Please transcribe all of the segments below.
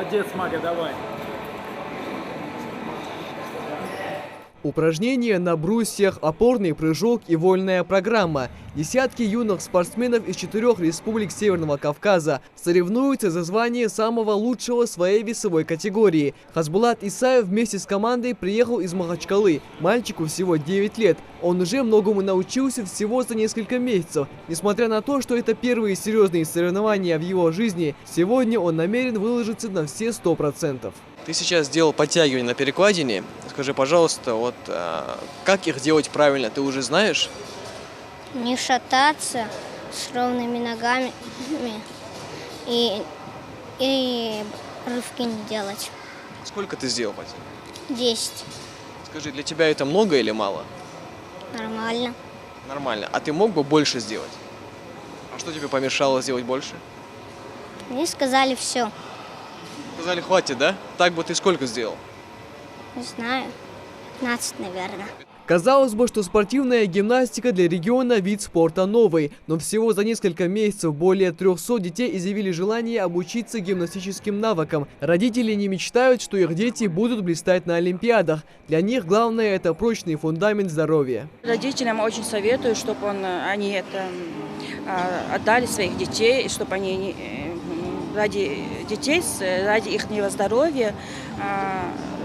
Молодец, Мага, давай. Упражнения на брусьях, опорный прыжок и вольная программа. Десятки юных спортсменов из 4 республик Северного Кавказа соревнуются за звание самого лучшего в своей весовой категории. Хасбулат Исаев вместе с командой приехал из Махачкалы. Мальчику всего 9 лет. Он уже многому научился всего за несколько месяцев. Несмотря на то, что это первые серьезные соревнования в его жизни, сегодня он намерен выложиться на все 100%. Ты сейчас сделал подтягивание на перекладине. Скажи, пожалуйста, вот как их делать правильно, ты уже знаешь? Не шататься с ровными ногами и рывки не делать. Сколько ты сделал подтягиваний? 10. Скажи, для тебя это много или мало? Нормально. Нормально. А ты мог бы больше сделать? А что тебе помешало сделать больше? Мне сказали все. Сказали, хватит, да? Так бы ты сколько сделал? Не знаю. 15, наверное. Казалось бы, что спортивная гимнастика для региона вид спорта новый, но всего за несколько месяцев более 300 детей изъявили желание обучиться гимнастическим навыкам. Родители не мечтают, что их дети будут блистать на олимпиадах. Для них главное – это прочный фундамент здоровья. Родителям очень советую, чтобы они отдали своих детей, чтобы они ради детей, ради их здоровья,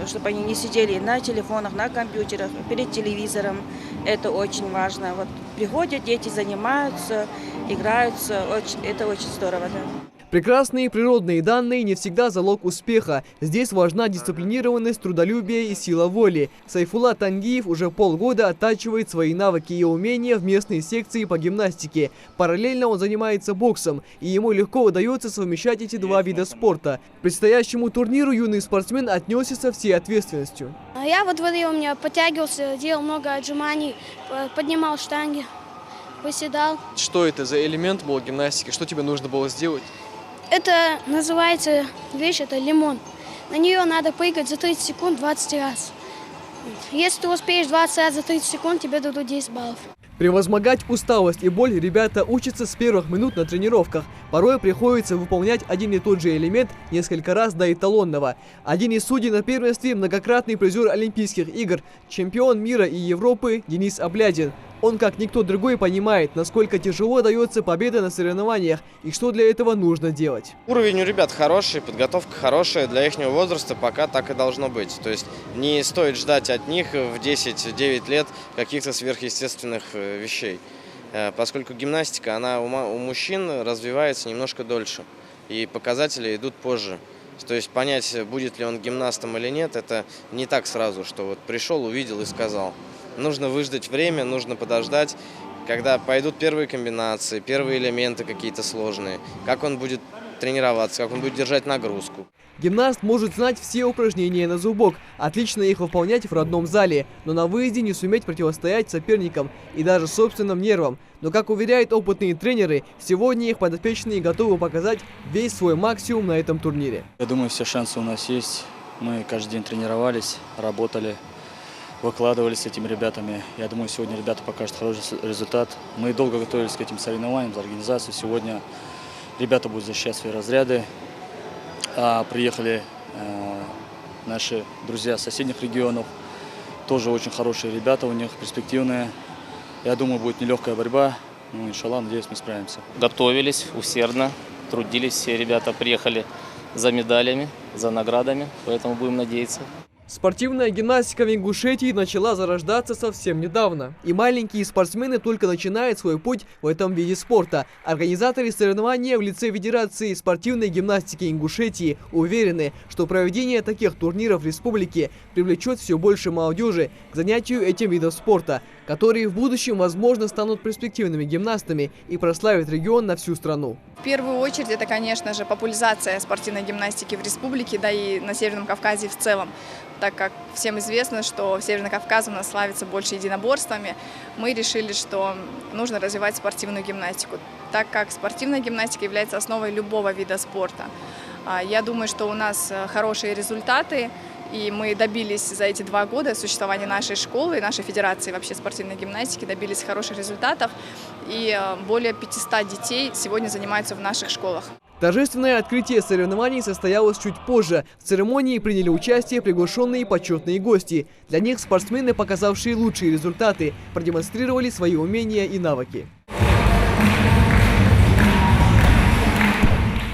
чтобы они не сидели на телефонах, на компьютерах, перед телевизором. Это очень важно. Вот приходят дети, занимаются, играются. Это очень здорово. Да. Прекрасные природные данные не всегда залог успеха. Здесь важна дисциплинированность, трудолюбие и сила воли. Сайфулла Тангиев уже полгода оттачивает свои навыки и умения в местной секции по гимнастике. Параллельно он занимается боксом, и ему легко удается совмещать эти два вида спорта. К предстоящему турниру юный спортсмен отнесся со всей ответственностью. Я вот у меня подтягивался, делал много отжиманий, поднимал штанги, выседал. Что это за элемент был гимнастики? Что тебе нужно было сделать? Это называется вещь, это лимон. На нее надо прыгать за 30 секунд 20 раз. Если ты успеешь 20 раз за 30 секунд, тебе дадут 10 баллов. Превозмогать усталость и боль ребята учатся с первых минут на тренировках. Порой приходится выполнять один и тот же элемент несколько раз до эталонного. Один из судей на первенстве – многократный призер Олимпийских игр, чемпион мира и Европы Денис Аблядин. Он, как никто другой, понимает, насколько тяжело дается победа на соревнованиях и что для этого нужно делать. Уровень у ребят хороший, подготовка хорошая, для их возраста пока так и должно быть. То есть не стоит ждать от них в 10-9 лет каких-то сверхъестественных вещей. Поскольку гимнастика, она у мужчин развивается немножко дольше, и показатели идут позже. То есть понять, будет ли он гимнастом или нет, это не так сразу, что вот пришел, увидел и сказал. Нужно выждать время, нужно подождать, когда пойдут первые комбинации, первые элементы какие-то сложные, как он будет тренироваться, как он будет держать нагрузку. Гимнаст может знать все упражнения на зубок, отлично их выполнять в родном зале, но на выезде не суметь противостоять соперникам и даже собственным нервам. Но, как уверяют опытные тренеры, сегодня их подопечные готовы показать весь свой максимум на этом турнире. Я думаю, все шансы у нас есть. Мы каждый день тренировались, работали, выкладывались с этими ребятами. Я думаю, сегодня ребята покажут хороший результат. Мы долго готовились к этим соревнованиям, за организацию. Сегодня ребята будут защищать свои разряды. Приехали наши друзья с соседних регионов. Тоже очень хорошие ребята, у них перспективные. Я думаю, будет нелегкая борьба. Ну, иншаллах, надеюсь, мы справимся. Готовились усердно, трудились. Все ребята приехали за медалями, за наградами, поэтому будем надеяться. Спортивная гимнастика в Ингушетии начала зарождаться совсем недавно. И маленькие спортсмены только начинают свой путь в этом виде спорта. Организаторы соревнования в лице Федерации спортивной гимнастики Ингушетии уверены, что проведение таких турниров в республике привлечет все больше молодежи к занятию этим видом спорта, которые в будущем, возможно, станут перспективными гимнастами и прославят регион на всю страну. В первую очередь это, конечно же, популяризация спортивной гимнастики в республике, да и на Северном Кавказе в целом. Так как всем известно, что Северный Кавказ у нас славится больше единоборствами, мы решили, что нужно развивать спортивную гимнастику, так как спортивная гимнастика является основой любого вида спорта. Я думаю, что у нас хорошие результаты, и мы добились за эти 2 года существования нашей школы, нашей федерации вообще спортивной гимнастики, добились хороших результатов, и более 500 детей сегодня занимаются в наших школах. Торжественное открытие соревнований состоялось чуть позже. В церемонии приняли участие приглашенные почетные гости. Для них спортсмены, показавшие лучшие результаты, продемонстрировали свои умения и навыки.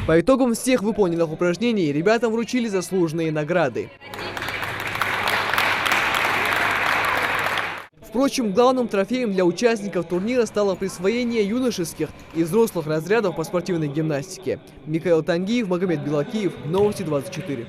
По итогам всех выполненных упражнений ребятам вручили заслуженные награды. Впрочем, главным трофеем для участников турнира стало присвоение юношеских и взрослых разрядов по спортивной гимнастике. Михаил Тангиев, Магомед Белакиев, Новости 24.